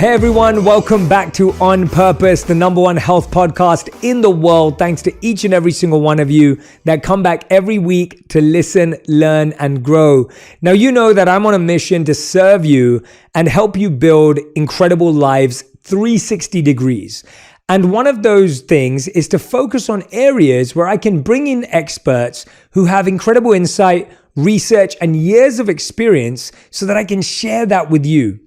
Hey everyone, welcome back to On Purpose, the number one health podcast in the world. Thanks to each and every single one of you that come back every week to listen, learn, and grow. Now, you know that I'm on a mission to serve you and help you build incredible lives 360 degrees. And one of those things is to focus on areas where I can bring in experts who have incredible insight, research, and years of experience so that I can share that with you.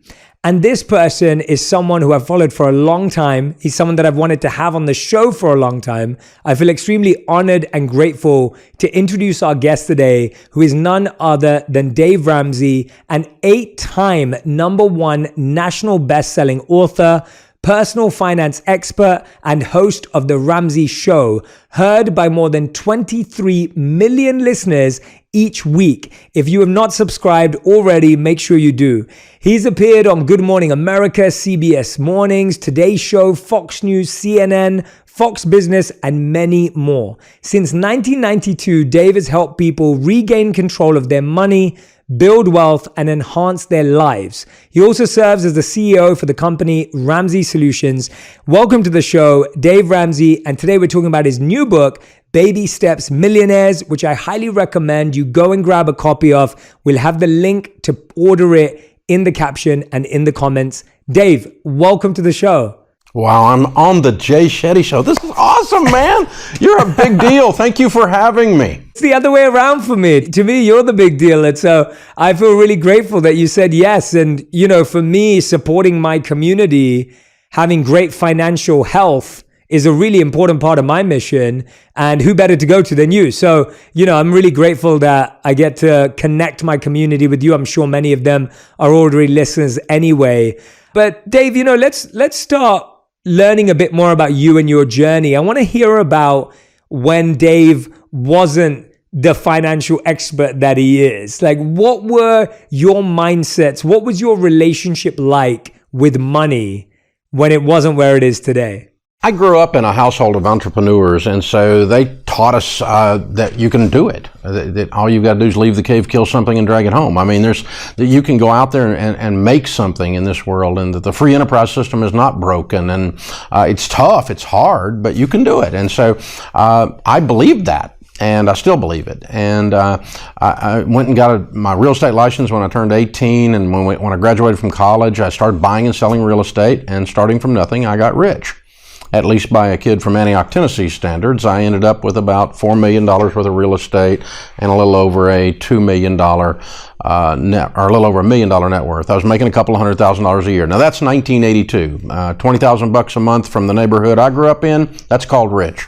And this person is someone who I've followed for a long time. He's someone that I've wanted to have on the show for a long time. I feel extremely honored and grateful to introduce our guest today, who is none other than Dave Ramsey, an 8-time #1 national best-selling author, personal finance expert, and host of The Ramsey Show, heard by more than 23 million listeners each week. If you have not subscribed already, make sure you do. He's appeared on Good Morning America, CBS Mornings, Today Show, Fox News, CNN, Fox Business, and many more. Since 1992, Dave has helped people regain control of their money, build wealth, and enhance their lives. He also serves as the CEO for the company Ramsey Solutions. Welcome to the show, Dave Ramsey. And today we're talking about his new book, Baby Steps Millionaires, which I highly recommend you go and grab a copy of. We'll have the link to order it in the caption and in the comments. Dave, welcome to the show. Wow, I'm on the Jay Shetty show. This is awesome, man. You're a big deal. Thank you for having me. It's the other way around for me. To me, you're the big deal. And so I feel really grateful that you said yes. And, you know, for me, supporting my community, having great financial health is a really important part of my mission. And who better to go to than you? So, you know, I'm really grateful that I get to connect my community with you. I'm sure many of them are already listeners anyway. But Dave, you know, let's start learning a bit more about you and your journey. I want to hear about when Dave wasn't the financial expert that he is. Like, what were your mindsets? What was your relationship like with money when it wasn't where it is today? I grew up in a household of entrepreneurs, and so they taught us that you can do it. That all you've got to do is leave the cave, kill something, and drag it home. I mean, that you can go out there and make something in this world, and that the free enterprise system is not broken. And it's tough, it's hard, but you can do it. And so I believed that, and I still believe it. And I went and got my real estate license when I turned 18, and when I graduated from college, I started buying and selling real estate, and starting from nothing, I got rich. At least by a kid from Antioch, Tennessee standards. I ended up with about $4 million worth of real estate and a little over a $2 million net, or a little over $1 million net worth. I was making a couple of $100,000 a year. Now that's 1982. $20,000 a month from the neighborhood I grew up in. That's called rich.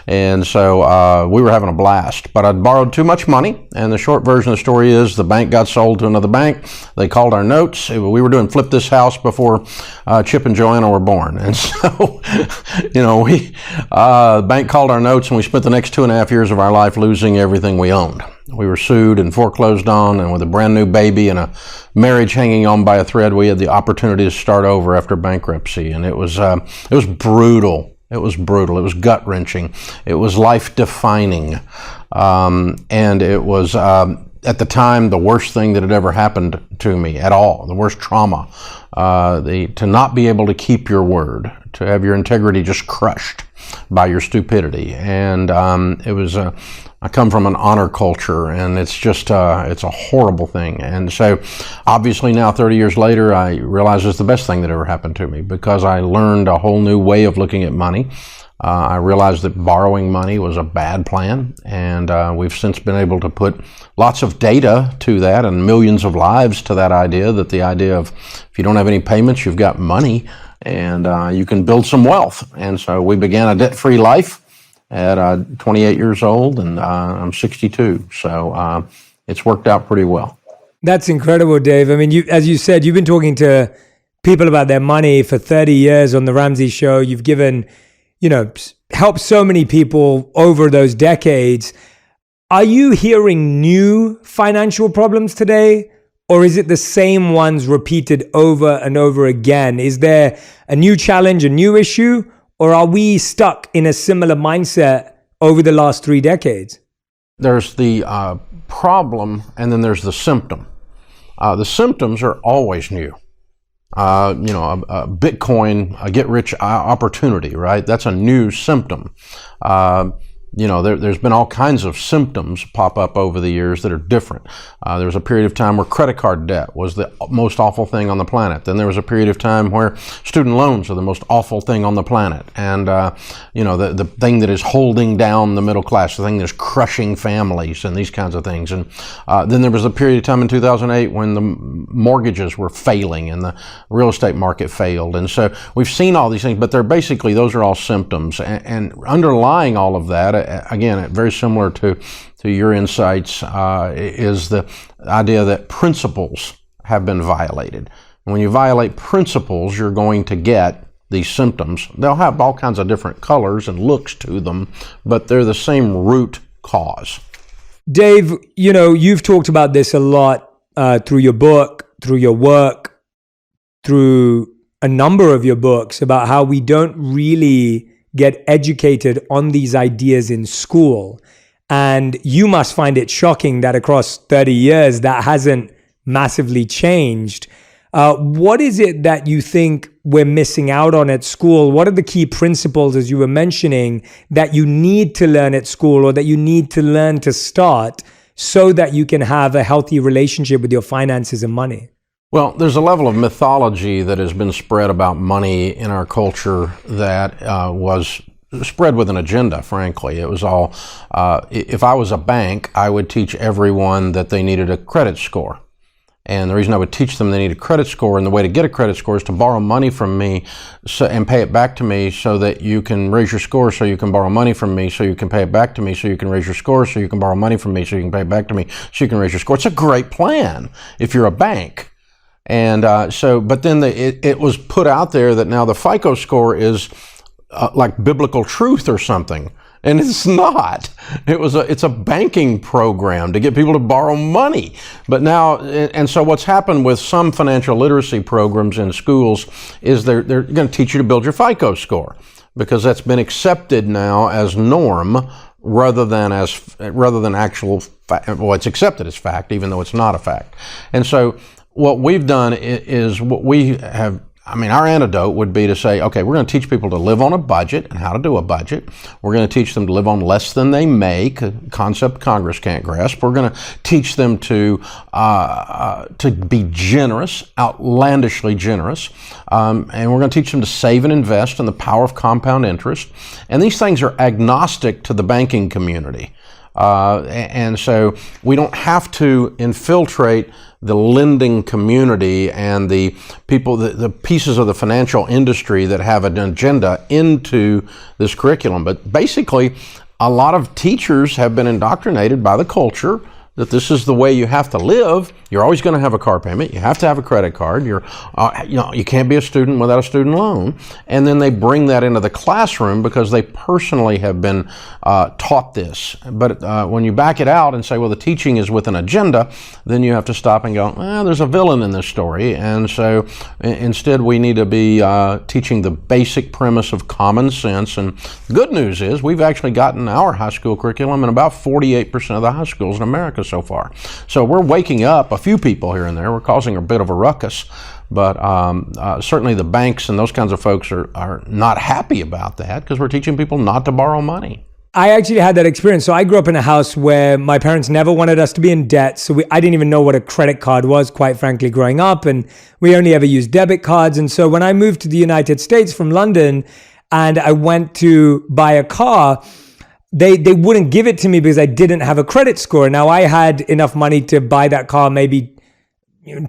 And so we were having a blast, but I'd borrowed too much money. And the short version of the story is the bank got sold to another bank. They called our notes. We were doing Flip This House before Chip and Joanna were born. And so, you know, the bank called our notes, and we spent the next 2.5 years of our life losing everything we owned. We were sued and foreclosed on, and with a brand new baby and a marriage hanging on by a thread, we had the opportunity to start over after bankruptcy. And it was brutal. It was brutal. It was gut-wrenching. It was life-defining. And it was, at the time, the worst thing that had ever happened to me at all, the worst trauma. To not be able to keep your word, to have your integrity just crushed by your stupidity. And it was I come from an honor culture, and it's just, it's a horrible thing. And so obviously now 30 years later, I realize it's the best thing that ever happened to me, because I learned a whole new way of looking at money. I realized that borrowing money was a bad plan, and we've since been able to put lots of data to that and millions of lives to that idea, that the idea of if you don't have any payments, you've got money, and you can build some wealth. And so we began a debt-free life at 28 years old, and I'm 62. So it's worked out pretty well. That's incredible, Dave. I mean, as you said, you've been talking to people about their money for 30 years on The Ramsey Show. You've given, you know, helped so many people over those decades. Are you hearing new financial problems today, or is it the same ones repeated over and over again? Is there a new challenge, a new issue, or are we stuck in a similar mindset over the last 3 decades? There's the problem, and then there's the symptom. The symptoms are always new. a Bitcoin, a get rich opportunity, right? That's a new symptom. There's been all kinds of symptoms pop up over the years that are different. There was a period of time where credit card debt was the most awful thing on the planet. Then there was a period of time where student loans are the most awful thing on the planet. And, the thing that is holding down the middle class, the thing that is crushing families and these kinds of things. And then there was a period of time in 2008 when the mortgages were failing and the real estate market failed. And so we've seen all these things, but those are all symptoms. And underlying all of that, again, very similar to your insights, is the idea that principles have been violated. And when you violate principles, you're going to get these symptoms. They'll have all kinds of different colors and looks to them, but they're the same root cause. Dave, you've talked about this a lot through your book, through your work, through a number of your books, about how we don't really get educated on these ideas in school. And you must find it shocking that across 30 years, that hasn't massively changed. What is it that you think we're missing out on at school? What are the key principles, as you were mentioning, that you need to learn at school, or that you need to learn to start, so that you can have a healthy relationship with your finances and money? Well, there's a level of mythology that has been spread about money in our culture that was spread with an agenda, frankly. It was all, if I was a bank, I would teach everyone that they needed a credit score. And the reason I would teach them they need a credit score, and the way to get a credit score, is to borrow money from me and pay it back to me, so that you can raise your score, so you can borrow money from me, so you can pay it back to me, so you can raise your score, so you can borrow money from me, so you can pay it back to me, so you can raise your score. It's a great plan if you're a bank. And but then it was put out there that now the FICO score is like biblical truth or something, and it's not. It's a banking program to get people to borrow money. But now, and so what's happened with some financial literacy programs in schools is they're going to teach you to build your FICO score, because that's been accepted now as norm rather than actual fact. Well, it's accepted as fact, even though it's not a fact. And so what we've done is what we have. Our antidote would be to say, okay, we're going to teach people to live on a budget and how to do a budget. We're going to teach them to live on less than they make, a concept Congress can't grasp. We're going to teach them to be generous, outlandishly generous. And we're going to teach them to save and invest in the power of compound interest. And these things are agnostic to the banking community. And so we don't have to infiltrate the lending community and the people, the pieces of the financial industry that have an agenda into this curriculum. But basically, a lot of teachers have been indoctrinated by the culture that this is the way you have to live. You're always going to have a car payment. You have to have a credit card. You can't be a student without a student loan. And then they bring that into the classroom because they personally have been taught this. But when you back it out and say, well, the teaching is with an agenda, then you have to stop and go, well, there's a villain in this story. And so instead, we need to be teaching the basic premise of common sense. And the good news is we've actually gotten our high school curriculum in about 48% of the high schools in America so far. So we're waking up a few people here and there. We're causing a bit of a ruckus, but certainly the banks and those kinds of folks are not happy about that, because we're teaching people not to borrow money. I actually had that experience. So I grew up in a house where my parents never wanted us to be in debt. So I didn't even know what a credit card was, quite frankly, growing up. And we only ever used debit cards. And so when I moved to the United States from London and I went to buy a car, they wouldn't give it to me because I didn't have a credit score. Now, I had enough money to buy that car maybe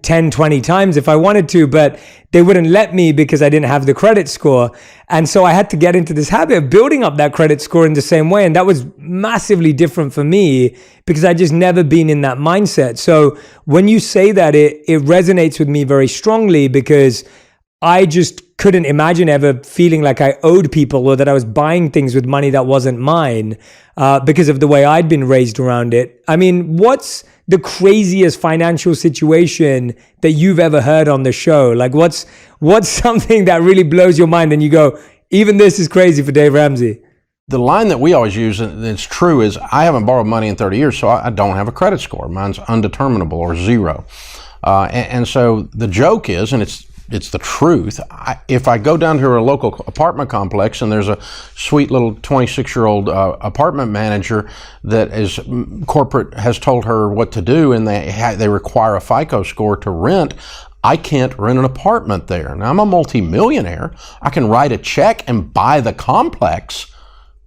10, 20 times if I wanted to, but they wouldn't let me because I didn't have the credit score. And so I had to get into this habit of building up that credit score in the same way. And that was massively different for me because I just never been in that mindset. So when you say that, it resonates with me very strongly, because I just couldn't imagine ever feeling like I owed people or that I was buying things with money that wasn't mine because of the way I'd been raised around it. I mean, what's the craziest financial situation that you've ever heard on the show? Like, what's something that really blows your mind and you go, even this is crazy for Dave Ramsey? The line that we always use, and it's true, is I haven't borrowed money in 30 years, so I don't have a credit score. Mine's undeterminable or zero. And so the joke is, and it's it's the truth. If I go down to a local apartment complex and there's a sweet little 26-year-old apartment manager that is corporate has told her what to do, and they require a FICO score to rent, I can't rent an apartment there. Now, I'm a multimillionaire. I can write a check and buy the complex,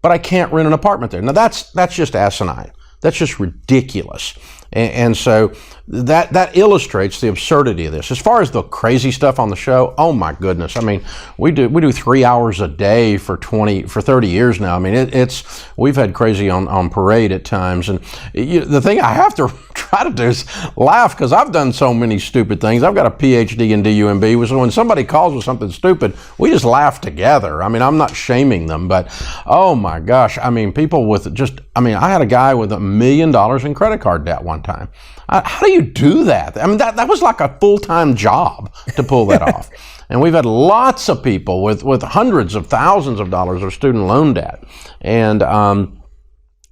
but I can't rent an apartment there. Now, that's just asinine. That's just ridiculous. And so that illustrates the absurdity of this. As far as the crazy stuff on the show, oh my goodness. I mean, we do 3 hours a day for 30 years now. I mean, we've had crazy on parade at times. And the thing I have to try to do is laugh, because I've done so many stupid things. I've got a PhD in DUMB. So when somebody calls with something stupid, we just laugh together. I mean, I'm not shaming them, but oh my gosh. I mean, people with I had a guy with $1 million in credit card debt one time. How do you do that? I mean, that was like a full-time job to pull that off. And we've had lots of people with hundreds of thousands of dollars of student loan debt. And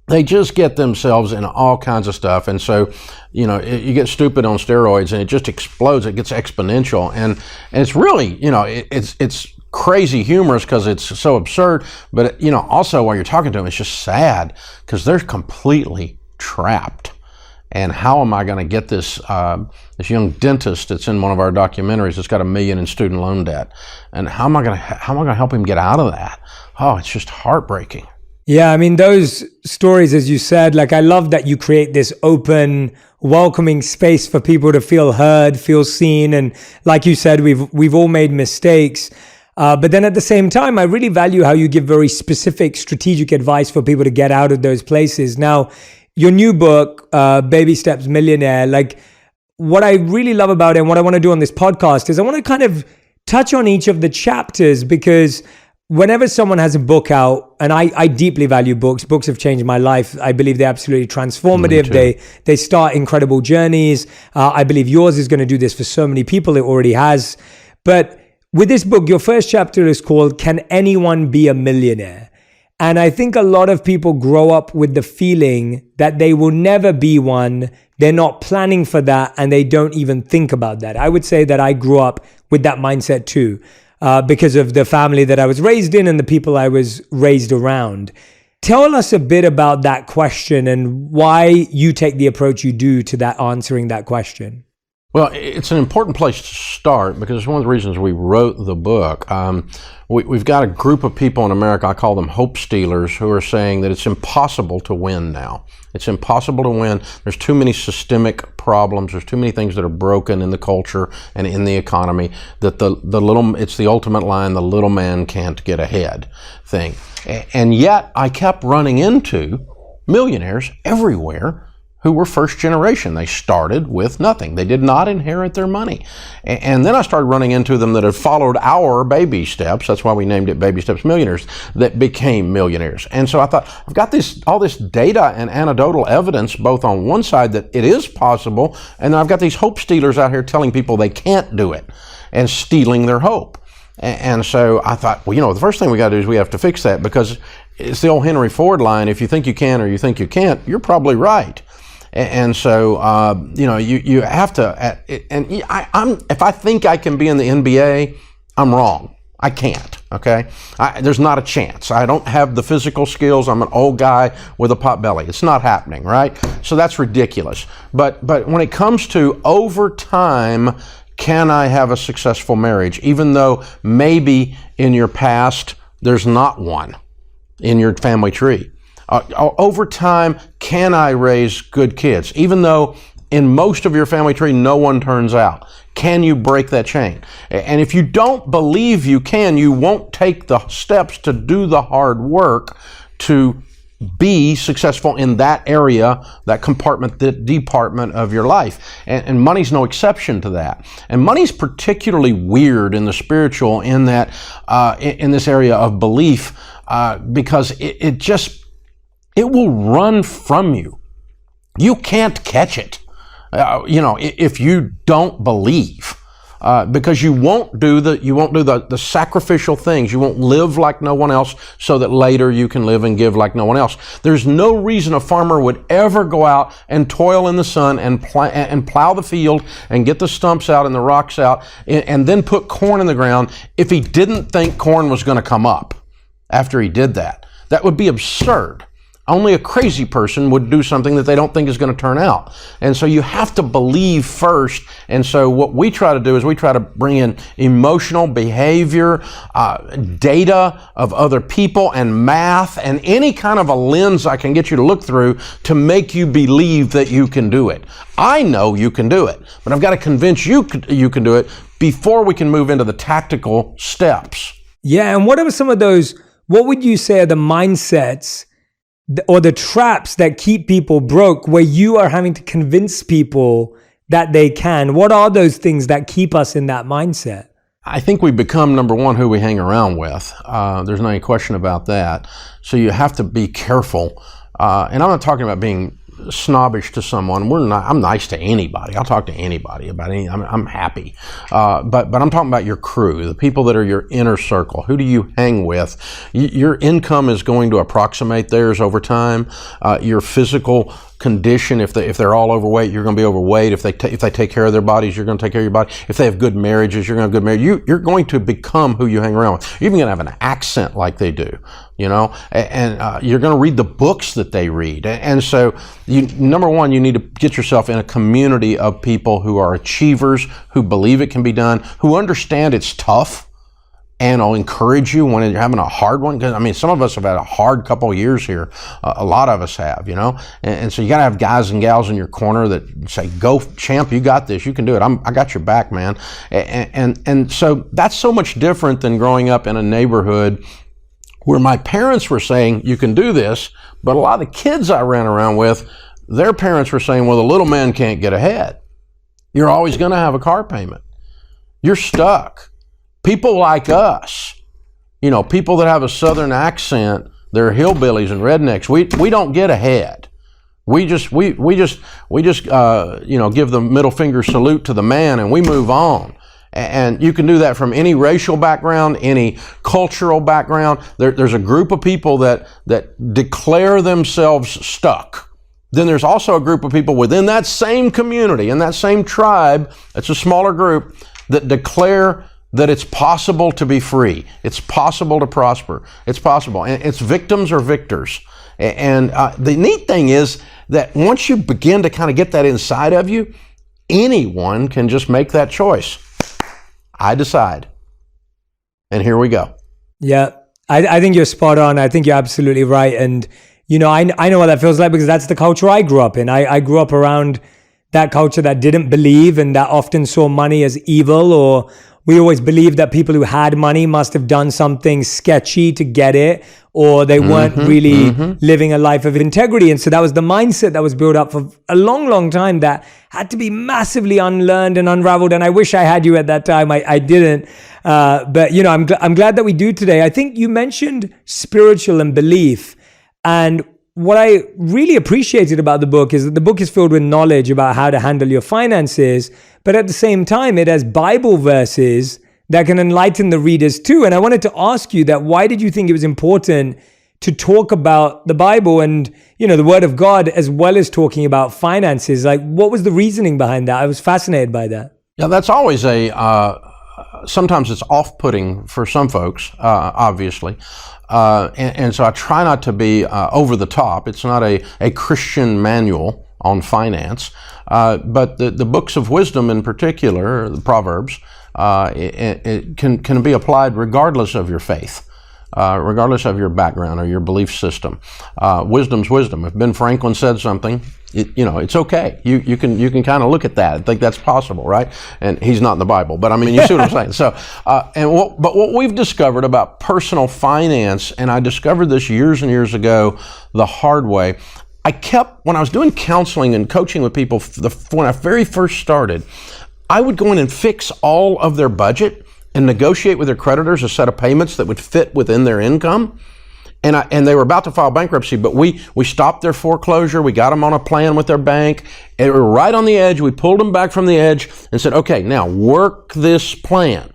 they just get themselves in all kinds of stuff. And so, you get stupid on steroids and it just explodes. It gets exponential. And it's really, it's crazy humorous because it's so absurd. But, also while you're talking to them, it's just sad because they're completely trapped. And how am I going to get this young dentist that's in one of our documentaries that's got $1 million in student loan debt? And how am I going to help him get out of that? Oh, it's just heartbreaking. Yeah, I mean, those stories, as you said, I love that you create this open, welcoming space for people to feel heard, feel seen. And like you said, we've all made mistakes. But then at the same time, I really value how you give very specific strategic advice for people to get out of those places. Now, your new book, Baby Steps Millionaire, what I really love about it and what I want to do on this podcast is I want to kind of touch on each of the chapters, because whenever someone has a book out, and I deeply value books have changed my life. I believe they're absolutely transformative. They start incredible journeys. I believe yours is going to do this for so many people. It already has. But with this book, your first chapter is called Can Anyone Be a Millionaire? And I think a lot of people grow up with the feeling that they will never be one. They're not planning for that, and they don't even think about that. I would say that I grew up with that mindset too, because of the family that I was raised in and the people I was raised around. Tell us a bit about that question and why you take the approach you do to that, answering that question. Well, it's an important place to start because it's one of the reasons we wrote the book. We've got a group of people in America, I call them hope stealers, who are saying that it's impossible to win now. It's impossible to win. There's too many systemic problems. There's too many things that are broken in the culture and in the economy that it's the ultimate line, the little man can't get ahead thing. And yet I kept running into millionaires everywhere who were first generation. They started with nothing. They did not inherit their money. And then I started running into them that had followed our baby steps. That's why we named it Baby Steps Millionaires, that became millionaires. And so I thought, I've got all this data and anecdotal evidence, both on one side that it is possible, and then I've got these hope stealers out here telling people they can't do it and stealing their hope. And so I thought, well, the first thing we got to do is we have to fix that, because it's the old Henry Ford line, if you think you can or you think you can't, you're probably right. And so, you have to, if I think I can be in the NBA, I'm wrong. I can't, okay? There's not a chance. I don't have the physical skills. I'm an old guy with a pot belly. It's not happening, right? So that's ridiculous. But when it comes to over time, can I have a successful marriage? Even though maybe in your past, there's not one in your family tree. Over time, can I raise good kids? Even though in most of your family tree, no one turns out. Can you break that chain? And if you don't believe you can, you won't take the steps to do the hard work to be successful in that area, that compartment, that department of your life. And money's no exception to that. And money's particularly weird in the spiritual, in that, in this area of belief, because it will run from you. You can't catch it. If you don't believe. because you won't do the sacrificial things. You won't live like no one else so that later you can live and give like no one else. There's no reason a farmer would ever go out and toil in the sun and plow the field and get the stumps out and the rocks out and then put corn in the ground if he didn't think corn was going to come up after he did that. That would be absurd. Only a crazy person would do something that they don't think is going to turn out. And so you have to believe first. And so what we try to do is we try to bring in emotional behavior, data of other people, and math, and any kind of a lens I can get you to look through to make you believe that you can do it. I know you can do it, but I've got to convince you you can do it before we can move into the tactical steps. Yeah, and what are some of those, what would you say are the mindsets or the traps that keep people broke where you are having to convince people that they can? What are those things that keep us in that mindset? I think we become, number one, who we hang around with. There's not any question about that. So you have to be careful. And I'm not talking about being snobbish to someone. I'm nice to anybody. I'll talk to anybody about anything. I'm happy. But I'm talking about your crew, the people that are your inner circle. Who do you hang with? Your income is going to approximate theirs over time. Your physical condition, if they're all overweight, you're going to be overweight. If they take care of their bodies, you're going to take care of your body. If they have good marriages, you're going to have good marriage. You're going to become who you hang around with. You're even going to have an accent like they do, and you're going to read the books that they read. And so, number one, you need to get yourself in a community of people who are achievers, who believe it can be done, who understand it's tough, and I'll encourage you when you're having a hard one. Because some of us have had a hard couple of years here. A lot of us have, And so you got to have guys and gals in your corner that say, "Go, champ! You got this. You can do it. I got your back, man." And so that's so much different than growing up in a neighborhood where my parents were saying, "You can do this," but a lot of the kids I ran around with, their parents were saying, "Well, the little man can't get ahead. You're always going to have a car payment. You're stuck." People like us, people that have a southern accent, they're hillbillies and rednecks. We don't get ahead. We just give the middle finger salute to the man and we move on. And you can do that from any racial background, any cultural background. There's a group of people that declare themselves stuck. Then there's also a group of people within that same community, in that same tribe, it's a smaller group, that declare that it's possible to be free. It's possible to prosper. It's possible. And it's victims or victors. And the neat thing is that once you begin to kind of get that inside of you, anyone can just make that choice. I decide. And here we go. Yeah, I think you're spot on. I think you're absolutely right. And, I know what that feels like because that's the culture I grew up in. I grew up around that culture that didn't believe and that often saw money as evil, or we always believed that people who had money must have done something sketchy to get it, or they weren't really living a life of integrity. And so that was the mindset that was built up for a long, long time that had to be massively unlearned and unraveled. And I wish I had you at that time. I didn't. But, I'm glad that we do today. I think you mentioned spiritual and belief. And what I really appreciated about the book is that the book is filled with knowledge about how to handle your finances, but at the same time, it has Bible verses that can enlighten the readers too. And I wanted to ask you that, why did you think it was important to talk about the Bible and, the Word of God, as well as talking about finances? Like, what was the reasoning behind that? I was fascinated by that. Yeah, that's always sometimes it's off-putting for some folks, obviously. And so I try not to be over the top. It's not a Christian manual on finance, but the books of wisdom in particular, the Proverbs, it can be applied regardless of your faith, regardless of your background or your belief system. Wisdom's wisdom. If Ben Franklin said something, it's okay. You can kind of look at that and think that's possible, right? And he's not in the Bible, but you see what I'm saying. So, but what we've discovered about personal finance, and I discovered this years and years ago the hard way. When I was doing counseling and coaching with people, when I very first started, I would go in and fix all of their budget and negotiate with their creditors a set of payments that would fit within their income. And they were about to file bankruptcy, but we stopped their foreclosure. We got them on a plan with their bank. And we were right on the edge. We pulled them back from the edge and said, okay, now work this plan.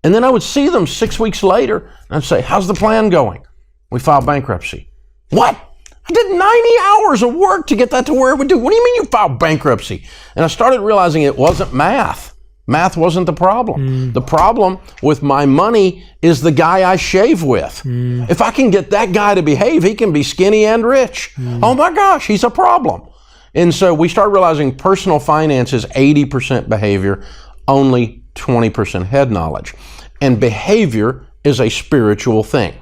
And then I would see them 6 weeks later, and I'd say, how's the plan going? We filed bankruptcy. What? I did 90 hours of work to get that to where it would do. What do you mean you filed bankruptcy? And I started realizing it wasn't math. Math wasn't the problem. The problem with my money is the guy I shave with. If I can get that guy to behave, he can be skinny and rich. Oh my gosh, he's a problem. And so we start realizing personal finance is 80% behavior, only 20% head knowledge. And behavior is a spiritual thing.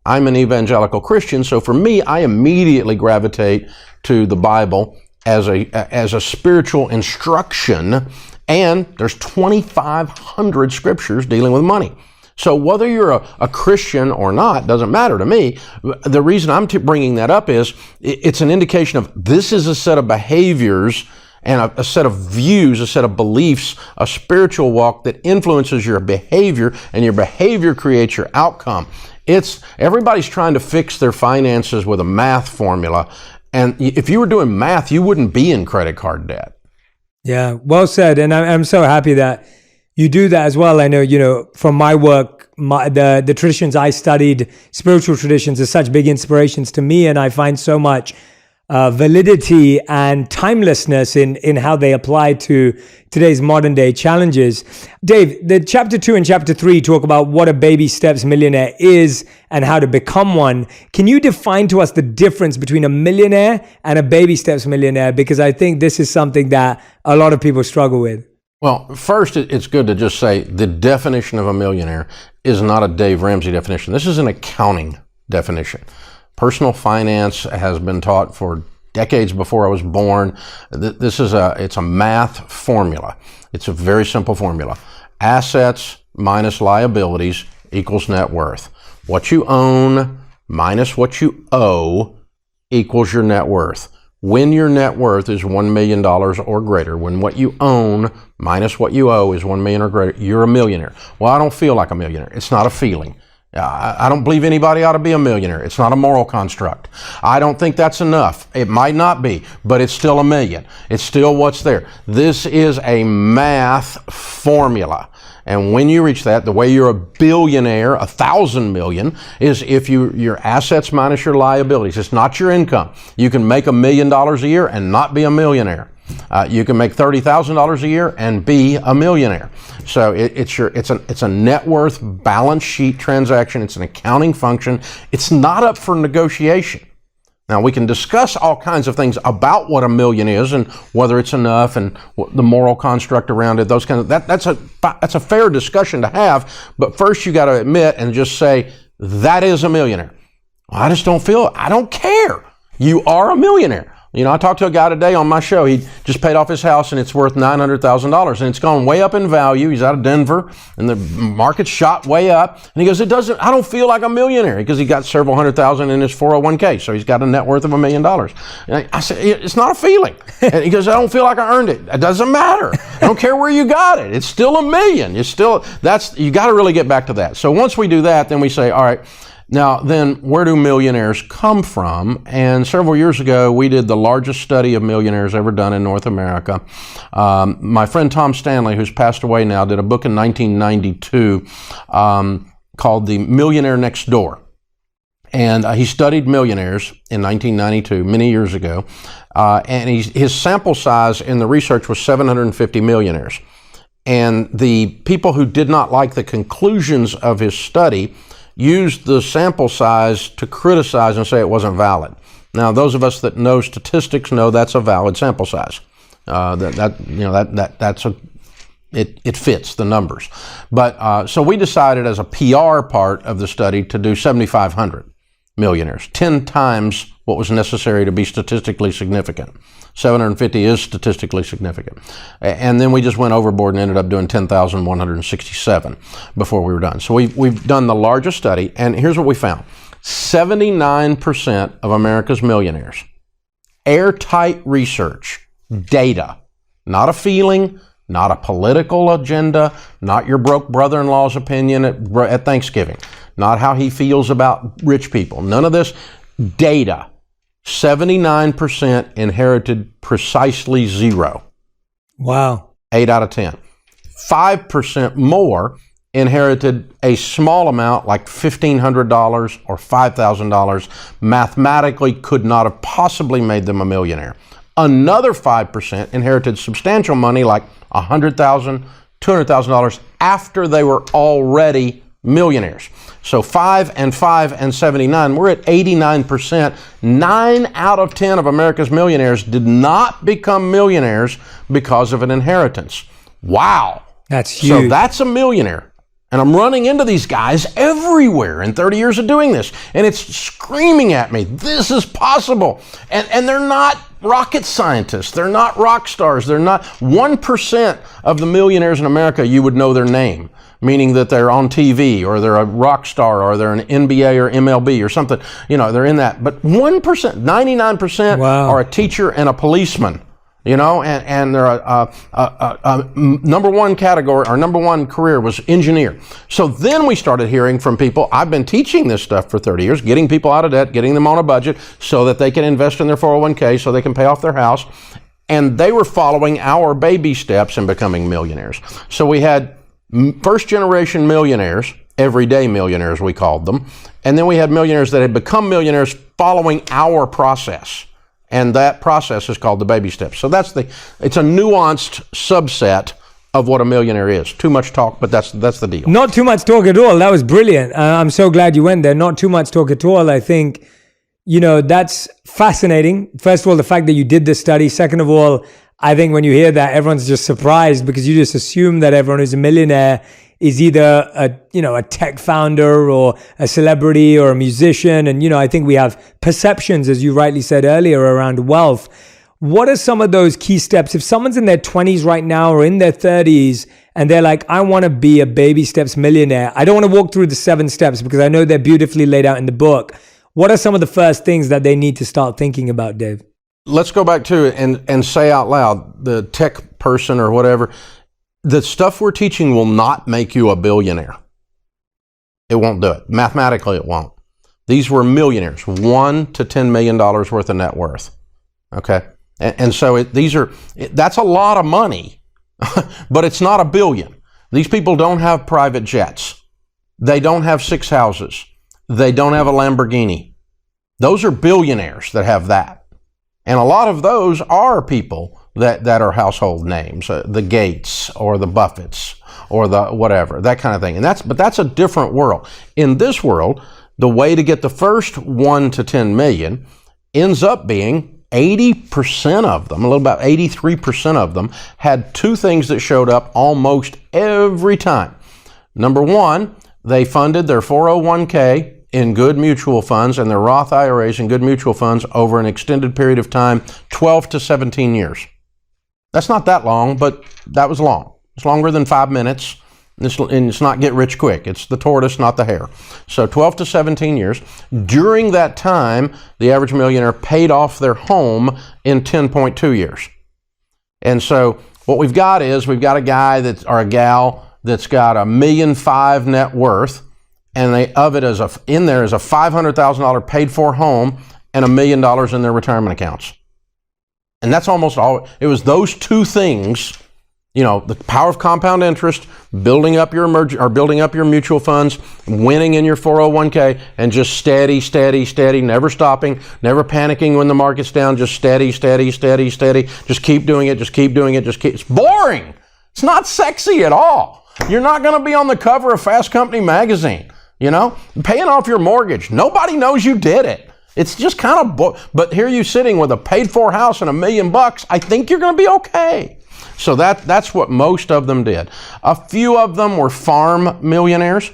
I'm an evangelical Christian, so for me, I immediately gravitate to the Bible as a spiritual instruction. And there's 2,500 scriptures dealing with money. So whether you're a Christian or not doesn't matter to me. The reason I'm bringing that up is it's an indication of this is a set of behaviors and a set of views, a set of beliefs, a spiritual walk that influences your behavior, and your behavior creates your outcome. Everybody's trying to fix their finances with a math formula. And if you were doing math, you wouldn't be in credit card debt. Yeah, well said. And I'm so happy that you do that as well. I know, from my work, the traditions I studied, spiritual traditions, are such big inspirations to me. And I find so much validity and timelessness in how they apply to today's modern day challenges. Dave, the chapter 2 and chapter 3 talk about what a baby steps millionaire is and how to become one. Can you define to us the difference between a millionaire and a baby steps millionaire? Because I think this is something that a lot of people struggle with. Well, first, it's good to just say the definition of a millionaire is not a Dave Ramsey definition. This is an accounting definition. Personal finance has been taught for decades before I was born. It's a math formula. It's a very simple formula. Assets minus liabilities equals net worth. What you own minus what you owe equals your net worth. When your net worth is $1 million or greater, when what you own minus what you owe is $1 million or greater, you're a millionaire. Well, I don't feel like a millionaire. It's not a feeling. I don't believe anybody ought to be a millionaire. It's not a moral construct. I don't think that's enough. It might not be, but it's still a million. It's still what's there. This is a math formula. And when you reach that, the way you're a billionaire, 1,000 million, is if your assets minus your liabilities. It's not your income. You can make $1 million a year and not be a millionaire. You can make $30,000 a year and be a millionaire. So it's a net worth balance sheet transaction. It's an accounting function. It's not up for negotiation. Now, we can discuss all kinds of things about what a million is and whether it's enough and the moral construct around it. Those kinds of that's a fair discussion to have. But first, you got to admit and just say that is a millionaire. Well, I don't care. You are a millionaire. I talked to a guy today on my show. He just paid off his house and it's worth $900,000 and it's gone way up in value. He's out of Denver and the market's shot way up. And he goes, I don't feel like a millionaire because he got several $100,000 in his 401k. So he's got a net worth of $1 million. And I said, it's not a feeling. And he goes, I don't feel like I earned it. It doesn't matter. I don't care where you got it. It's still $1 million. You got to really get back to that. So once we do that, then we say, all right, now, then, where do millionaires come from? And several years ago, we did the largest study of millionaires ever done in North America. My friend Tom Stanley, who's passed away now, did a book in 1992 called The Millionaire Next Door. And he studied millionaires in 1992, many years ago. And his sample size in the research was 750 millionaires. And the people who did not like the conclusions of his study used the sample size to criticize and say it wasn't valid. Now, those of us that know statistics know that's a valid sample size. It fits the numbers. But so we decided as a PR part of the study to do 7,500 millionaires, 10 times what was necessary to be statistically significant. 750 is statistically significant. And then we just went overboard and ended up doing 10,167 before we were done. So we've done the largest study, and here's what we found. 79% of America's millionaires, airtight research, data, not a feeling, not a political agenda, not your broke brother-in-law's opinion at Thanksgiving, not how he feels about rich people. None of this. Data. 79% inherited precisely 0. Wow. 8 out of 10. 5% more inherited a small amount, like $1,500 or $5,000, mathematically could not have possibly made them a millionaire. Another 5% inherited substantial money, like $100,000, $200,000, after they were already millionaires. So 5 and 79, we're at 89%. 9 out of 10 of America's millionaires did not become millionaires because of an inheritance. Wow. That's huge. So that's a millionaire. And I'm running into these guys everywhere in 30 years of doing this. And it's screaming at me, this is possible. And they're not rocket scientists. They're not rock stars. They're not 1% of the millionaires in America, you would know their name, meaning that they're on TV or they're a rock star or they're an NBA or MLB or something. You know, they're in that. But 1%, 99% are a teacher and a policeman. You know, and they're a number one category, our number one career was engineer. So then we started hearing from people. I've been teaching this stuff for 30 years, getting people out of debt, getting them on a budget so that they can invest in their 401k, so they can pay off their house. And they were following our baby steps in becoming millionaires. So we had first generation millionaires, everyday millionaires we called them. And then we had millionaires that had become millionaires following our process. And that process is called the baby steps. So it's a nuanced subset of what a millionaire is. Too much talk, but that's the deal. Not too much talk at all. That was brilliant. I'm so glad you went there. Not too much talk at all. I think, that's fascinating. First of all, the fact that you did this study. Second of all, I think when you hear that, everyone's just surprised because you just assume that everyone who's a millionaire is either a tech founder or a celebrity or a musician. And, I think we have perceptions, as you rightly said earlier, around wealth. What are some of those key steps? If someone's in their 20s right now or in their 30s and they're like, I want to be a baby steps millionaire. I don't want to walk through the 7 steps because I know they're beautifully laid out in the book. What are some of the first things that they need to start thinking about, Dave? Let's go back to it and say out loud, the tech person or whatever, the stuff we're teaching will not make you a billionaire. It won't do it. Mathematically, it won't. These were millionaires, $1 to $10 million worth of net worth. Okay? And so that's a lot of money, but it's not a billion. These people don't have private jets. They don't have 6 houses. They don't have a Lamborghini. Those are billionaires that have that. And a lot of those are people that are household names, the Gates or the Buffetts or the whatever, that kind of thing. But that's a different world. In this world, the way to get the first 1 to 10 million ends up being 80% of them, a little about 83% of them, had 2 things that showed up almost every time. Number 1, they funded their 401k in good mutual funds and their Roth IRAs in good mutual funds over an extended period of time, 12 to 17 years. That's not that long, but that was long. It's longer than 5 minutes, and it's not get rich quick. It's the tortoise, not the hare. So 12 to 17 years. During that time, the average millionaire paid off their home in 10.2 years. And so what we've got a guy or a gal that's got $1.5 million net worth, and in there is a $500,000 paid for home and $1 million in their retirement accounts. And that's almost all. It was those 2 things, the power of compound interest, building up your mutual funds, winning in your 401k, and just steady, never stopping, never panicking when the market's down, just steady. Just keep doing it. It's boring. It's not sexy at all. You're not going to be on the cover of Fast Company magazine, paying off your mortgage. Nobody knows you did it. It's just kind of, but here you sitting with a paid-for house and $1 million, I think you're going to be okay. So that's what most of them did. A few of them were farm millionaires,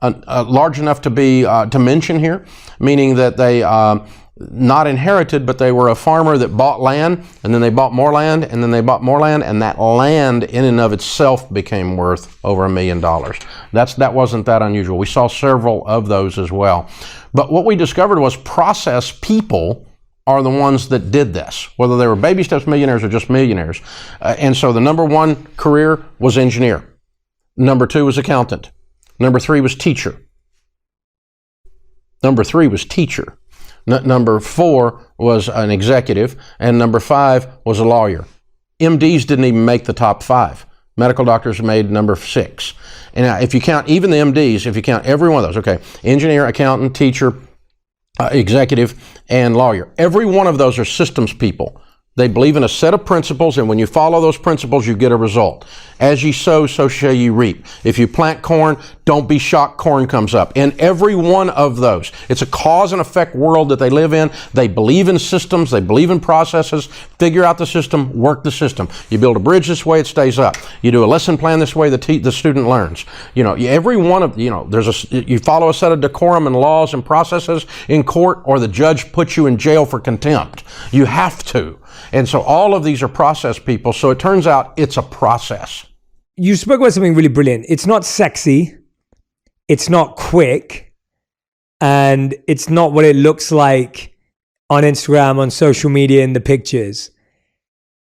large enough to mention here, meaning that they not inherited, but they were a farmer that bought land, and then they bought more land, and then they bought more land, and that land in and of itself became worth over $1 million. That wasn't that unusual. We saw several of those as well. But what we discovered was process people are the ones that did this, whether they were baby steps millionaires or just millionaires. And so the number one career was engineer. Number two was accountant. Number three was teacher. Number four was an executive, and number five was a lawyer. MDs didn't even make the top five. Medical doctors made number 6. And now, if you count even the MDs, if you count every one of those, okay, engineer, accountant, teacher, executive, and lawyer, every one of those are systems people. They believe in a set of principles, and when you follow those principles, you get a result. As ye sow, so shall ye reap. If you plant corn, don't be shocked corn comes up. In every one of those, it's a cause and effect world that they live in. They believe in systems. They believe in processes. Figure out the system, work the system. You build a bridge this way, it stays up. You do a lesson plan this way, the student learns. Every one of, you follow a set of decorum and laws and processes in court, or the judge puts you in jail for contempt. You have to. And so all of these are process people. So it turns out it's a process. You spoke about something really brilliant. It's not sexy. It's not quick. And it's not what it looks like on Instagram, on social media, in the pictures.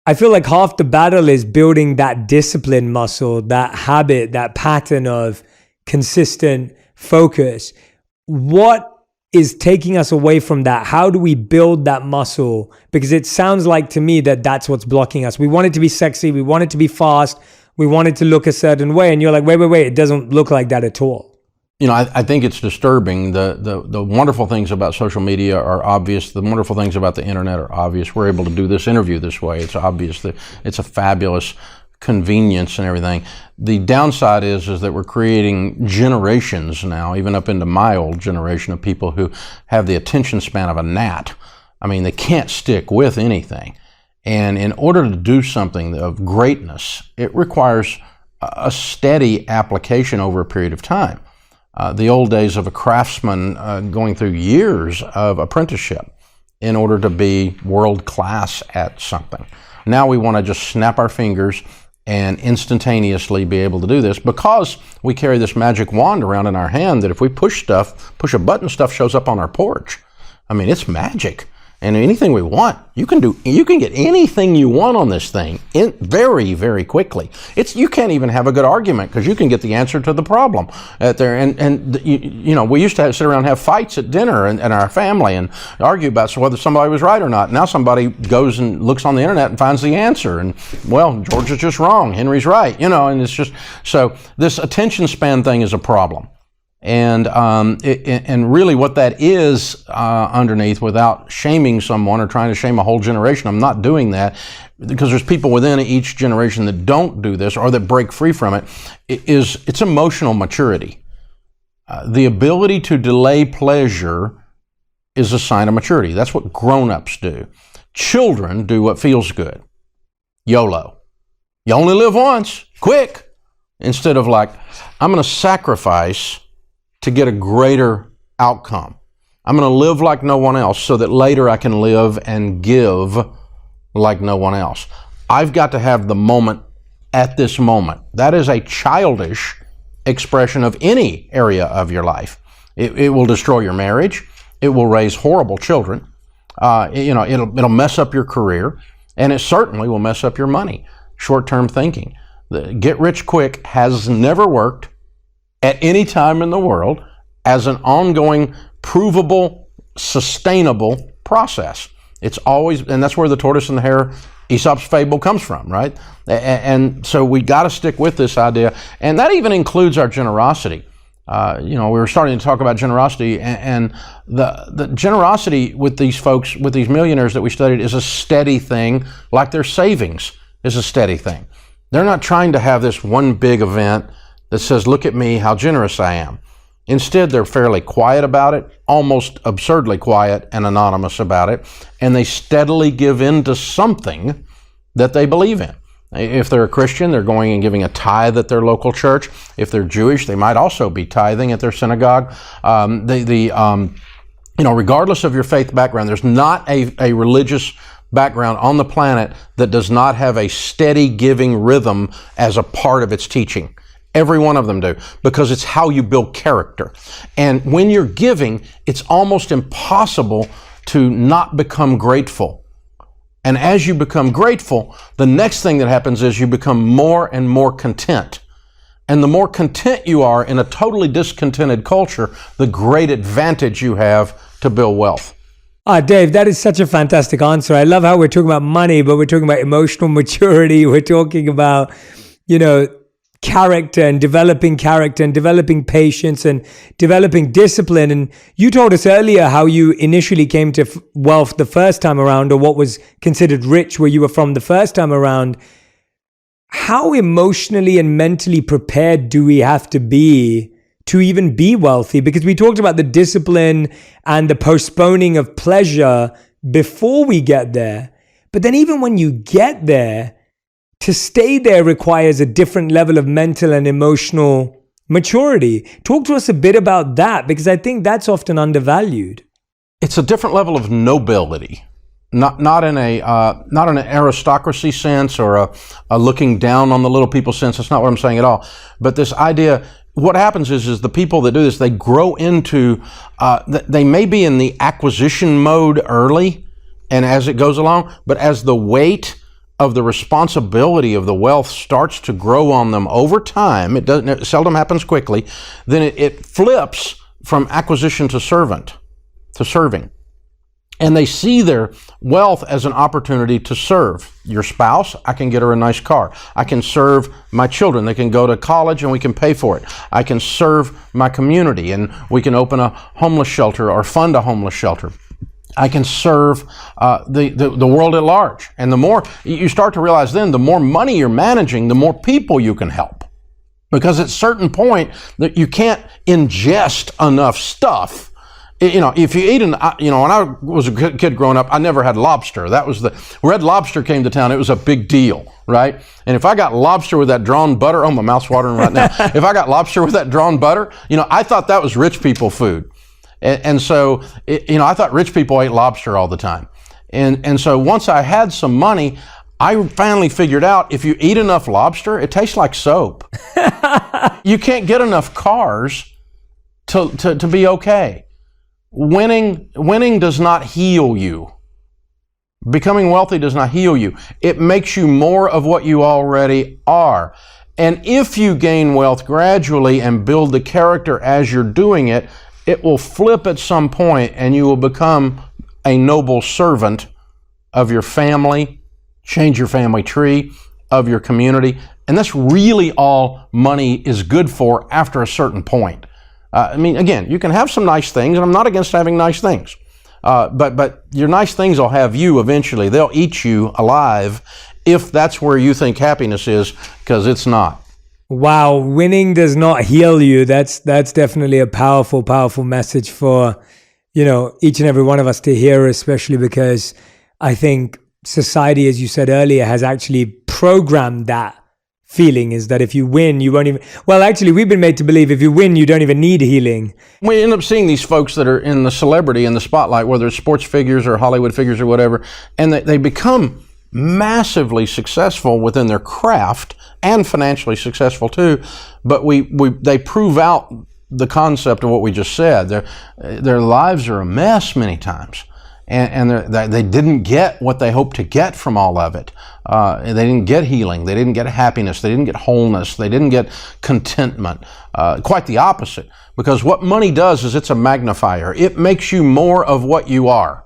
I feel like half the battle is building that discipline muscle, that habit, that pattern of consistent focus. What is taking us away from that? How do we build that muscle? Because it sounds like to me that that's what's blocking us. We want it to be sexy. We want it to be fast. We want it to look a certain way. And you're like, wait, it doesn't look like that at all. I think it's disturbing. The wonderful things about social media are obvious. The wonderful things about the internet are obvious. We're able to do this interview this way. It's obvious that it's a fabulous convenience and everything. The downside is that we're creating generations now, even up into my old generation, of people who have the attention span of a gnat. I mean, they can't stick with anything. And in order to do something of greatness, it requires a steady application over a period of time. The old days of a craftsman going through years of apprenticeship in order to be world class at something. Now we want to just snap our fingers and instantaneously be able to do this, because we carry this magic wand around in our hand that if we push a button, stuff shows up on our porch. I mean, it's magic. And anything we want, you can get anything you want on this thing very, very quickly. You can't even have a good argument, because you can get the answer to the problem at there. And we used to sit around and have fights at dinner and our family and argue about whether somebody was right or not. Now somebody goes and looks on the internet and finds the answer. And, well, George is just wrong. Henry's right. And it's just, so this attention span thing is a problem. And really what that is underneath, without shaming someone or trying to shame a whole generation, I'm not doing that, because there's people within each generation that don't do this or that break free from it, it's emotional maturity. The ability to delay pleasure is a sign of maturity. That's what grown-ups do. Children do what feels good. YOLO. You only live once. Quick. Instead of like, I'm going to sacrifice to get a greater outcome. I'm going to live like no one else so that later I can live and give like no one else. I've got to have the moment at this moment. That is a childish expression of any area of your life. It will destroy your marriage. It will raise horrible children. It'll mess up your career, and it certainly will mess up your money. Short-term thinking. The get rich quick has never worked at any time in the world as an ongoing, provable, sustainable process. It's always, and that's where the tortoise and the hare, Aesop's fable, comes from, right? And so we got to stick with this idea, and that even includes our generosity. We were starting to talk about generosity, and the generosity with these folks, with these millionaires that we studied, is a steady thing, like their savings is a steady thing. They're not trying to have this one big event that says, look at me, how generous I am. Instead, they're fairly quiet about it, almost absurdly quiet and anonymous about it, and they steadily give in to something that they believe in. If they're a Christian, they're going and giving a tithe at their local church. If they're Jewish, they might also be tithing at their synagogue. Regardless of your faith background, there's not a religious background on the planet that does not have a steady giving rhythm as a part of its teaching. Every one of them do, because it's how you build character. And when you're giving, it's almost impossible to not become grateful. And as you become grateful, the next thing that happens is you become more and more content. And the more content you are in a totally discontented culture, the great advantage you have to build wealth. Dave, that is such a fantastic answer. I love how we're talking about money, but we're talking about emotional maturity. We're talking about, character and developing patience and developing discipline. And you told us earlier how you initially came to wealth the first time around, or what was considered rich where you were from the first time around. How emotionally and mentally prepared do we have to be to even be wealthy? Because we talked about the discipline and the postponing of pleasure before we get there. But then even when you get there, to stay there requires a different level of mental and emotional maturity. Talk to us a bit about that, because I think that's often undervalued. It's a different level of nobility. Not in an aristocracy sense or a looking down on the little people sense. That's not what I'm saying at all. But this idea, what happens is the people that do this, they grow into, they may be in the acquisition mode early and as it goes along, but as the weight of the responsibility of the wealth starts to grow on them over time, it seldom happens quickly, then it flips from acquisition to serving. And they see their wealth as an opportunity to serve your spouse. I can get her a nice car. I can serve my children. They can go to college and we can pay for it. I can serve my community and we can open a homeless shelter or fund a homeless shelter. I can serve the world at large. And the more you start to realize then, the more money you're managing, the more people you can help. Because at a certain point, that you can't ingest enough stuff. If you eat when I was a kid growing up, I never had lobster. That was Red Lobster came to town. It was a big deal, right? And if I got lobster with that drawn butter, my mouth's watering right now. If I got lobster with that drawn butter, I thought that was rich people food. And so, I thought rich people ate lobster all the time. And so once I had some money, I finally figured out if you eat enough lobster, it tastes like soap. You can't get enough cars to be okay. Winning does not heal you. Becoming wealthy does not heal you. It makes you more of what you already are. And if you gain wealth gradually and build the character as you're doing it, it will flip at some point and you will become a noble servant of your family, change your family tree, of your community. And that's really all money is good for after a certain point. Again, you can have some nice things, and I'm not against having nice things. But your nice things will have you eventually. They'll eat you alive if that's where you think happiness is, because it's not. Wow, winning does not heal you. That's definitely a powerful, powerful message for, each and every one of us to hear, especially because I think society, as you said earlier, has actually programmed that feeling, is that if you win, you won't even, actually, we've been made to believe if you win, you don't even need healing. We end up seeing these folks that are in the celebrity, in the spotlight, whether it's sports figures or Hollywood figures or whatever, and they become massively successful within their craft and financially successful too, but they prove out the concept of what we just said. Their lives are a mess many times, and they didn't get what they hoped to get from all of it. They didn't get healing. They didn't get happiness. They didn't get wholeness. They didn't get contentment. Quite the opposite, because what money does is it's a magnifier. It makes you more of what you are.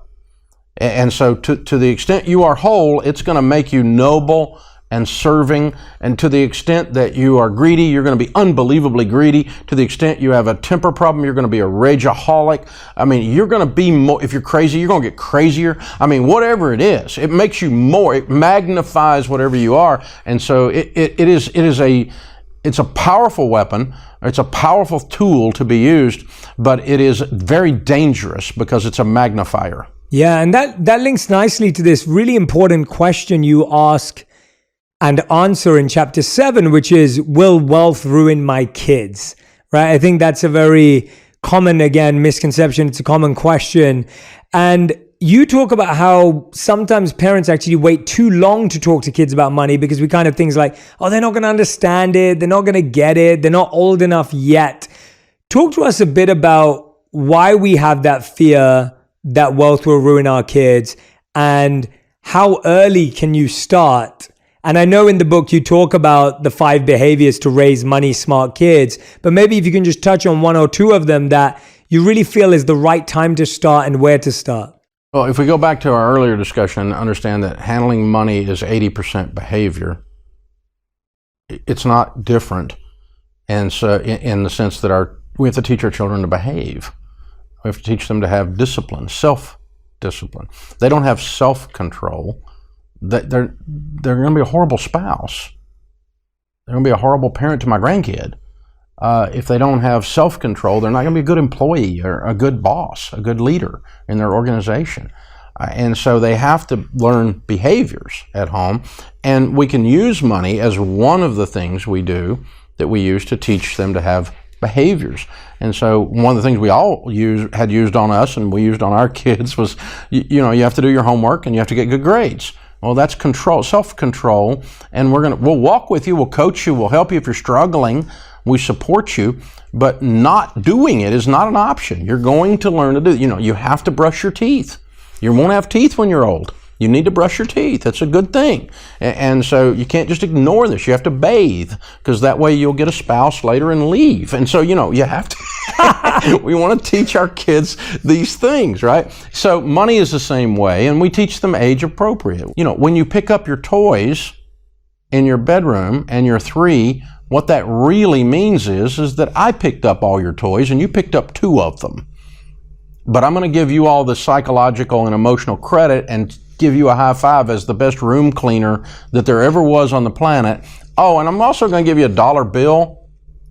And so to the extent you are whole, it's going to make you noble and serving. And to the extent that you are greedy, you're going to be unbelievably greedy. To the extent you have a temper problem, you're going to be a rageaholic. You're going to be more, if you're crazy, you're going to get crazier. Whatever it is, it makes you more, it magnifies whatever you are. And so it's a powerful weapon. It's a powerful tool to be used, but it is very dangerous because it's a magnifier. Yeah, and that links nicely to this really important question you ask and answer in chapter 7, which is, will wealth ruin my kids? Right? I think that's a very common, again, misconception. It's a common question. And you talk about how sometimes parents actually wait too long to talk to kids about money because we kind of things like, they're not going to understand it. They're not going to get it. They're not old enough yet. Talk to us a bit about why we have that fear that wealth will ruin our kids, and how early can you start? And I know in the book you talk about the 5 behaviors to raise money smart kids, but maybe if you can just touch on 1 or 2 of them that you really feel is the right time to start and where to start. Well, if we go back to our earlier discussion, understand that handling money is 80% behavior. It's not different. And so in the sense that we have to teach our children to behave. We have to teach them to have discipline, self-discipline. They don't have self-control. They're going to be a horrible spouse. They're going to be a horrible parent to my grandkid. If they don't have self-control, they're not going to be a good employee or a good boss, a good leader in their organization. And so they have to learn behaviors at home. And we can use money as one of the things we do that we use to teach them to have behaviors. And so one of the things we all had used on us and we used on our kids was, you have to do your homework and you have to get good grades. Well, that's control, self-control, and we'll walk with you, we'll coach you, we'll help you if you're struggling, we support you, but not doing it is not an option. You're going to learn to do it. You have to brush your teeth. You won't have teeth when you're old. You need to brush your teeth. That's a good thing. And so you can't just ignore this. You have to bathe, because that way you'll get a spouse later and leave. And so, you have to, we want to teach our kids these things, right? So money is the same way, and we teach them age appropriate. When you pick up your toys in your bedroom and you're 3, what that really means is that I picked up all your toys and you picked up 2 of them. But I'm going to give you all the psychological and emotional credit and give you a high five as the best room cleaner that there ever was on the planet. Oh, and I'm also going to give you a dollar bill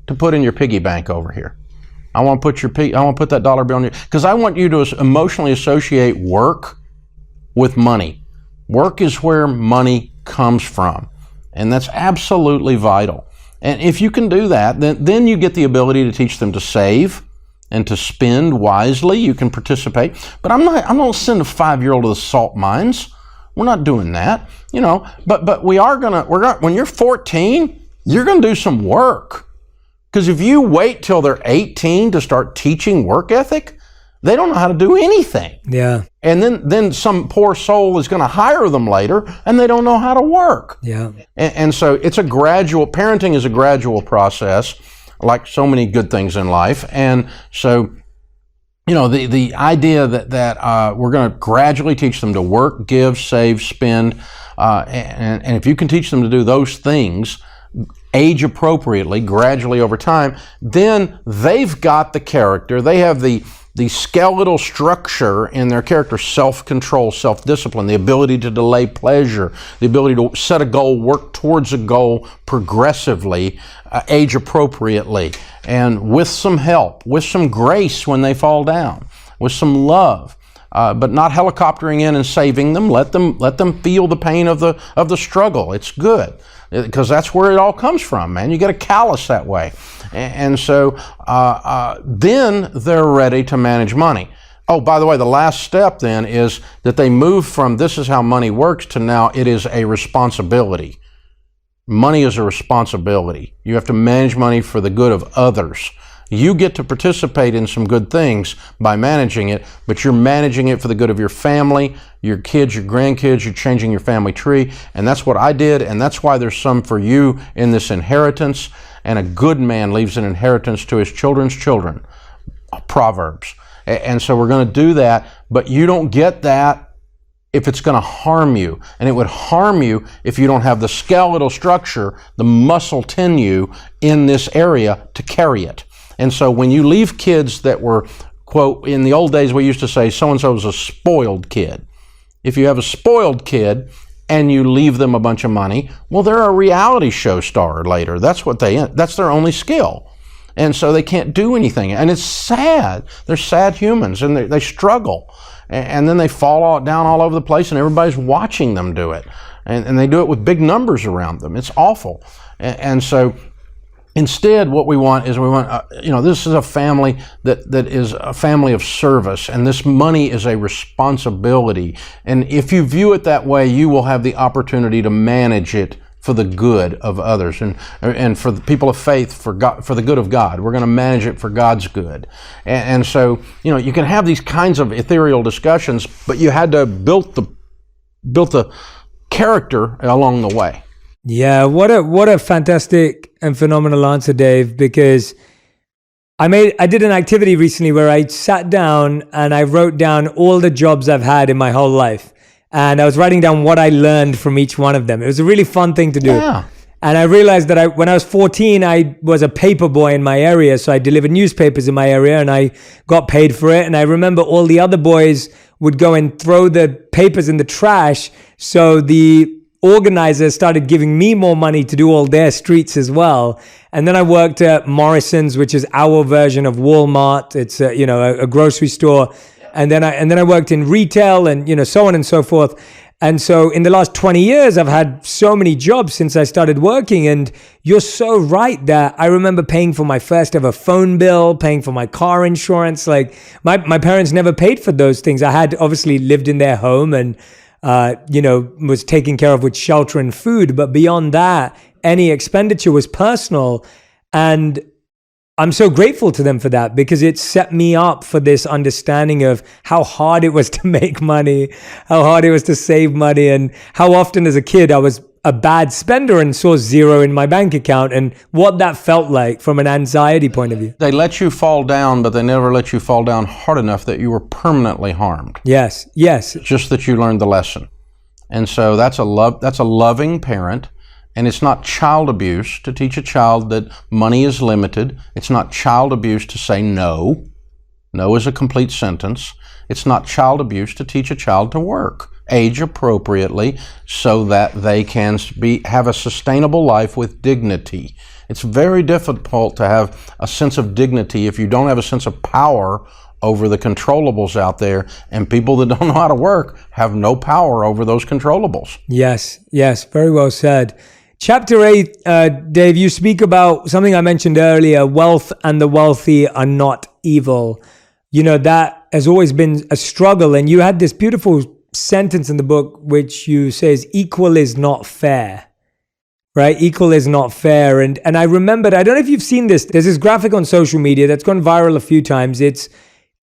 to put in your piggy bank over here. I want to put that dollar bill in your, because I want you to emotionally associate work with money. Work is where money comes from, and that's absolutely vital. And if you can do that, then you get the ability to teach them to save and to spend wisely. You can participate. But I'm not going to send a 5-year-old to the salt mines. We're not doing that. But we're going to, when you're 14, you're going to do some work. Because if you wait till they're 18 to start teaching work ethic, they don't know how to do anything. Yeah. And then some poor soul is going to hire them later, and they don't know how to work. Yeah. And so parenting is a gradual process, like so many good things in life. And so, the idea that we're going to gradually teach them to work, give, save, spend, and if you can teach them to do those things age appropriately, gradually over time, then they've got the character. They have the skeletal structure in their character: self-control, self-discipline, the ability to delay pleasure, the ability to set a goal, work towards a goal progressively, age appropriately, and with some help, with some grace when they fall down, with some love, but not helicoptering in and saving them. Let them feel the pain of the struggle. It's good, because that's where it all comes from, man. You get a callus that way. And so then they're ready to manage money. Oh, by the way, the last step then is that they move from this is how money works to now it is a responsibility. Money is a responsibility. You have to manage money for the good of others. You get to participate in some good things by managing it, but you're managing it for the good of your family, your kids, your grandkids. You're changing your family tree, and that's what I did, and that's why there's some for you in this inheritance. And a good man leaves an inheritance to his children's children. Proverbs. And so we're going to do that, but you don't get that if it's going to harm you. And it would harm you if you don't have the skeletal structure, the muscle sinew in this area to carry it. And so when you leave kids that were, quote, in the old days we used to say so-and-so was a spoiled kid. If you have a spoiled kid and you leave them a bunch of money, well, they're a reality show star later. That's their only skill. And so they can't do anything. And it's sad. They're sad humans, and they struggle. And then they fall down all over the place, and everybody's watching them do it. And they do it with big numbers around them. It's awful. And so instead, what we want, this is a family that is a family of service, and this money is a responsibility. And if you view it that way, you will have the opportunity to manage it for the good of others, and for the people of faith, for God, for the good of God. We're going to manage it for God's good. And so, you can have these kinds of ethereal discussions, but you had to build the character along the way. Yeah, what a fantastic and phenomenal answer, Dave, because I did an activity recently where I sat down and I wrote down all the jobs I've had in my whole life. And I was writing down what I learned from each one of them. It was a really fun thing to do. Yeah. And I realized that when I was 14, I was a paper boy in my area. So I delivered newspapers in my area and I got paid for it. And I remember all the other boys would go and throw the papers in the trash. So the organizers started giving me more money to do all their streets as well. And then I worked at Morrison's, which is our version of Walmart. It's a grocery store. And then I worked in retail and, so on and so forth. And so in the last 20 years, I've had so many jobs since I started working. And you're so right that I remember paying for my first ever phone bill, paying for my car insurance. Like my parents never paid for those things. I had obviously lived in their home and, was taken care of with shelter and food. But beyond that, any expenditure was personal. And I'm so grateful to them for that, because it set me up for this understanding of how hard it was to make money, how hard it was to save money, and how often as a kid I was a bad spender and saw zero in my bank account, and what that felt like from an anxiety point of view. They let you fall down, but they never let you fall down hard enough that you were permanently harmed. Yes. Just that you learned the lesson. And so that's a loving parent. And it's not child abuse to teach a child that money is limited. It's not child abuse to say no. No is a complete sentence. It's not child abuse to teach a child to work age appropriately so that they can have a sustainable life with dignity. It's very difficult to have a sense of dignity if you don't have a sense of power over the controllables out there, and people that don't know how to work have no power over those controllables. Yes, very well said. Chapter 8, Dave, you speak about something I mentioned earlier, wealth and the wealthy are not evil. That has always been a struggle. And you had this beautiful sentence in the book, which you says, equal is not fair, right? Equal is not fair. And I remembered, I don't know if you've seen this, there's this graphic on social media that's gone viral a few times.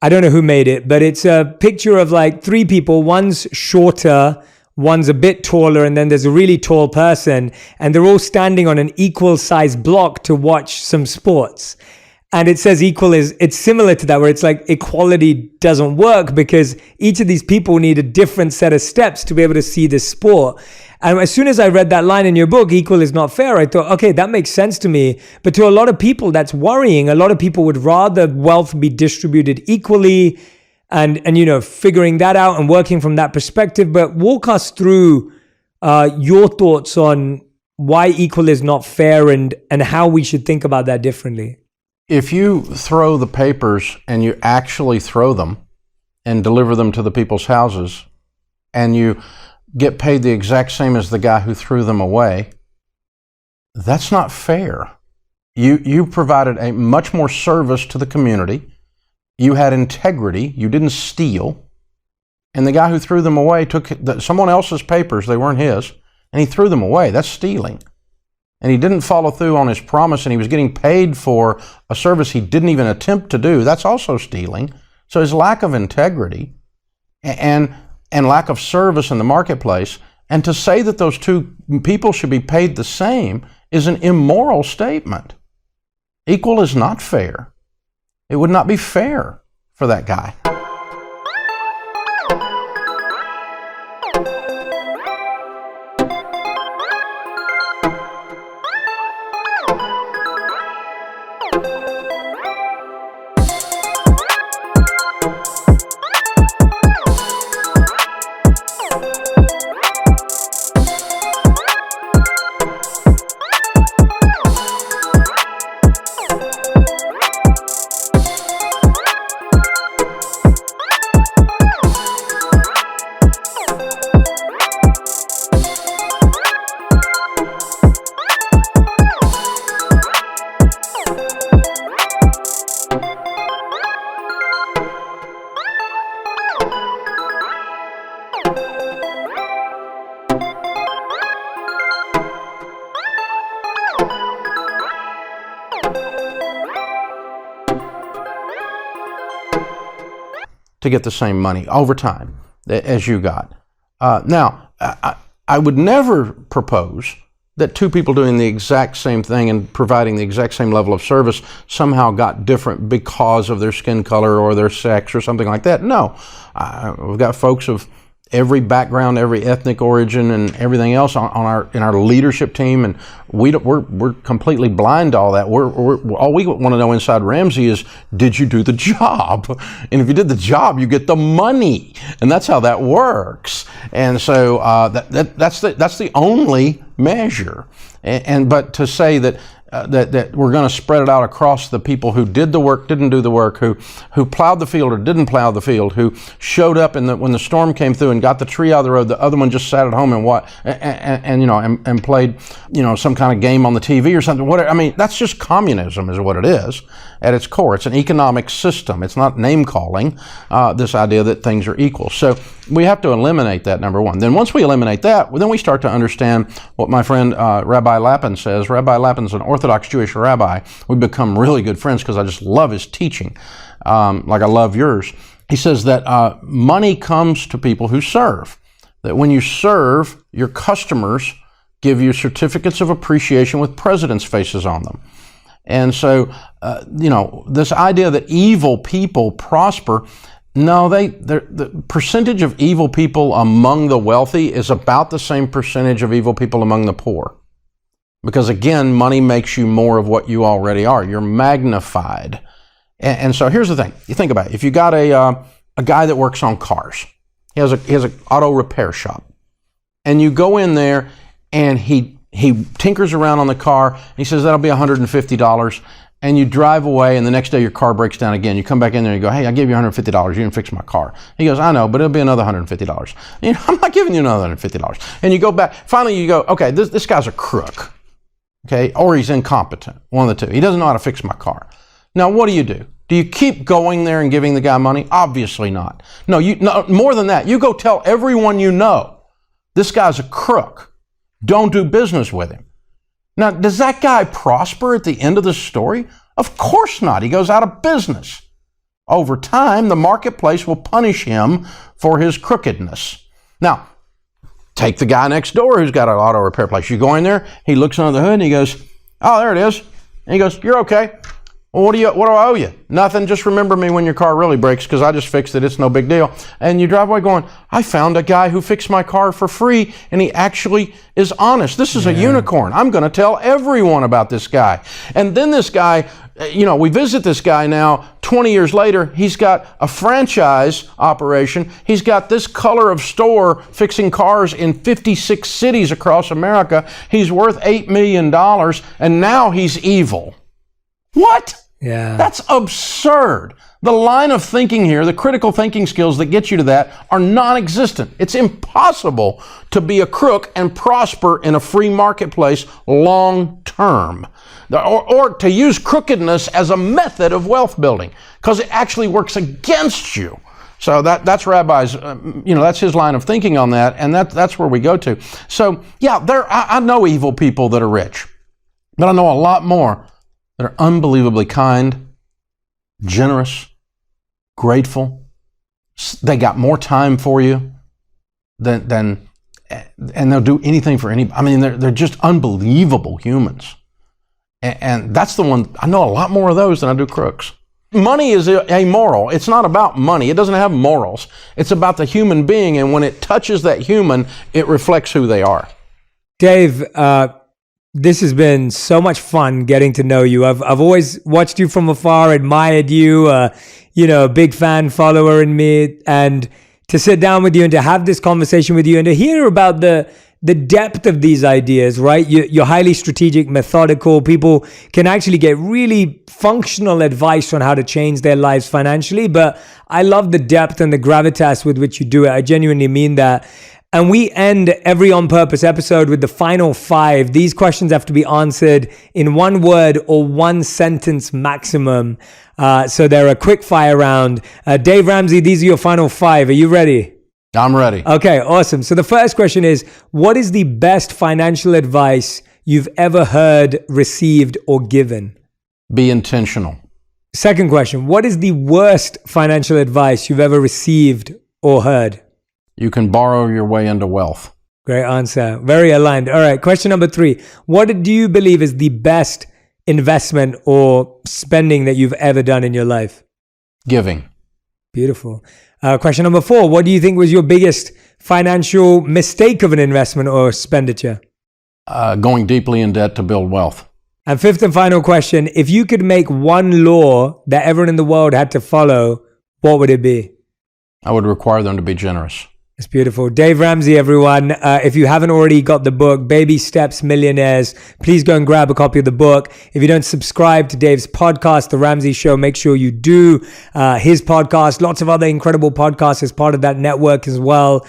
I don't know who made it, but it's a picture of like three people. One's shorter, one's a bit taller, and then there's a really tall person, and they're all standing on an equal size block to watch some sports. And it says it's similar to that, where it's like equality doesn't work because each of these people need a different set of steps to be able to see the sport. And as soon as I read that line in your book, equal is not fair, I thought, okay, that makes sense to me. But to a lot of people, that's worrying. A lot of people would rather wealth be distributed equally, and figuring that out and working from that perspective. But walk us through your thoughts on why equal is not fair and how we should think about that differently. If you throw the papers and you actually throw them and deliver them to the people's houses, and you get paid the exact same as the guy who threw them away, that's not fair. You provided a much more service to the community. You had integrity. You didn't steal. And the guy who threw them away took someone else's papers, they weren't his, and he threw them away. That's stealing. And he didn't follow through on his promise, and he was getting paid for a service he didn't even attempt to do. That's also stealing. So his lack of integrity and lack of service in the marketplace, and to say that those two people should be paid the same is an immoral statement. Equal is not fair. It would not be fair for that guy. to get the same money over time as you got. Now, I would never propose that two people doing the exact same thing and providing the exact same level of service somehow got different because of their skin color or their sex or something like that. No, we've got folks of every background, every ethnic origin, and everything else in our leadership team, and we're completely blind to all that. All we want to know inside Ramsey is, did you do the job? And if you did the job, you get the money, and that's how that works. And so that's the only measure. But to say that we're going to spread it out across the people who did the work, didn't do the work, who plowed the field or didn't plow the field, who showed up when the storm came through and got the tree out of the road, the other one just sat at home and played some kind of game on the TV or something. Whatever. I mean, that's just communism, is what it is at its core. It's an economic system. It's not name calling. This idea that things are equal. So we have to eliminate that, number one. Then once we eliminate that, then we start to understand what my friend Rabbi Lapin says. Rabbi Lapin's an Orthodox Jewish rabbi. We've become really good friends because I just love his teaching, like I love yours. He says that money comes to people who serve. That when you serve, your customers give you certificates of appreciation with presidents' faces on them. And so, this idea that evil people prosper, no, the percentage of evil people among the wealthy is about the same percentage of evil people among the poor. Because again, money makes you more of what you already are. You're magnified. And so here's the thing. You think about it. If you got a guy that works on cars, he has an auto repair shop, and you go in there and he tinkers around on the car, and he says, that'll be $150. And you drive away, and the next day your car breaks down again. You come back in there and you go, hey, I gave you $150. You didn't fix my car. He goes, I know, but it'll be another $150. I'm not giving you another $150. And you go back. Finally, you go, okay, this guy's a crook. Okay, or he's incompetent. One of the two. He doesn't know how to fix my car. Now, what do? Do you keep going there and giving the guy money? Obviously not. No, more than that. You go tell everyone you know, this guy's a crook. Don't do business with him. Now, does that guy prosper at the end of the story? Of course not. He goes out of business. Over time, the marketplace will punish him for his crookedness. Now, take the guy next door who's got an auto repair place. You go in there, he looks under the hood and he goes, oh, there it is. And he goes, you're okay. Well, what do I owe you? Nothing. Just remember me when your car really breaks because I just fixed it. It's no big deal. And you drive away going, I found a guy who fixed my car for free and he actually is honest. This is a unicorn. I'm going to tell everyone about this guy. And then this guy, we visit this guy now 20 years later. He's got a franchise operation. He's got this color of store fixing cars in 56 cities across America. He's worth $8 million and now he's evil. What? Yeah. That's absurd. The line of thinking here, the critical thinking skills that get you to that are non-existent. It's impossible to be a crook and prosper in a free marketplace long term. Or to use crookedness as a method of wealth building, because it actually works against you. So that's Rabbi's, that's his line of thinking on that, and that's where we go to. So, yeah, I know evil people that are rich, but I know a lot more that are unbelievably kind, generous, grateful. They got more time for you and they'll do anything for anybody. I mean, they're just unbelievable humans. And that's the one, I know a lot more of those than I do crooks. Money is amoral. It's not about money. It doesn't have morals. It's about the human being, and when it touches that human, it reflects who they are. Dave, this has been so much fun getting to know you. I've always watched you from afar, admired you, a big fan, follower in me, and to sit down with you and to have this conversation with you and to hear about the depth of these ideas, right? You're highly strategic, methodical. People can actually get really functional advice on how to change their lives financially, but I love the depth and the gravitas with which you do it. I genuinely mean that. And we end every On Purpose episode with the final 5. These questions have to be answered in 1 word or 1 sentence maximum. So they're a quick fire round. Dave Ramsey, these are your final 5. Are you ready? I'm ready. Okay, awesome. So the first question is, what is the best financial advice you've ever heard, received, or given? Be intentional. Second question, what is the worst financial advice you've ever received or heard? You can borrow your way into wealth. Great answer. Very aligned. All right. Question number 3. What do you believe is the best investment or spending that you've ever done in your life? Giving. Beautiful. Question number 4. What do you think was your biggest financial mistake of an investment or expenditure? Going deeply in debt to build wealth. And 5th and final question. If you could make one law that everyone in the world had to follow, what would it be? I would require them to be generous. It's beautiful. Dave Ramsey, everyone. If you haven't already got the book, Baby Steps Millionaires, please go and grab a copy of the book. If you don't subscribe to Dave's podcast, The Ramsey Show, make sure you do. His podcast, lots of other incredible podcasts as part of that network as well.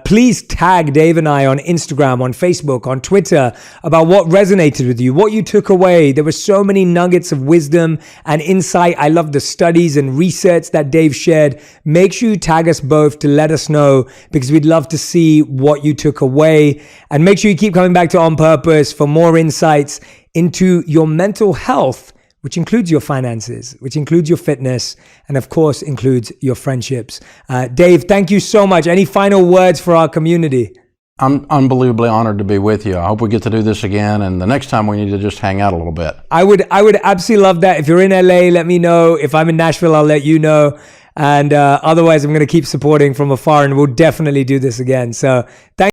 Please tag Dave and I on Instagram, on Facebook, on Twitter about what resonated with you, what you took away. There were so many nuggets of wisdom and insight. I love the studies and research that Dave shared. Make sure you tag us both to let us know, because we'd love to see what you took away. And make sure you keep coming back to On Purpose for more insights into your mental health, which includes your finances, which includes your fitness, and of course includes your friendships. Dave, thank you so much. Any final words for our community? I'm unbelievably honored to be with you. I hope we get to do this again, and the next time we need to just hang out a little bit. I would absolutely love that. If you're in LA, let me know. If I'm in Nashville, I'll let you know. And otherwise, I'm going to keep supporting from afar, and we'll definitely do this again. So thank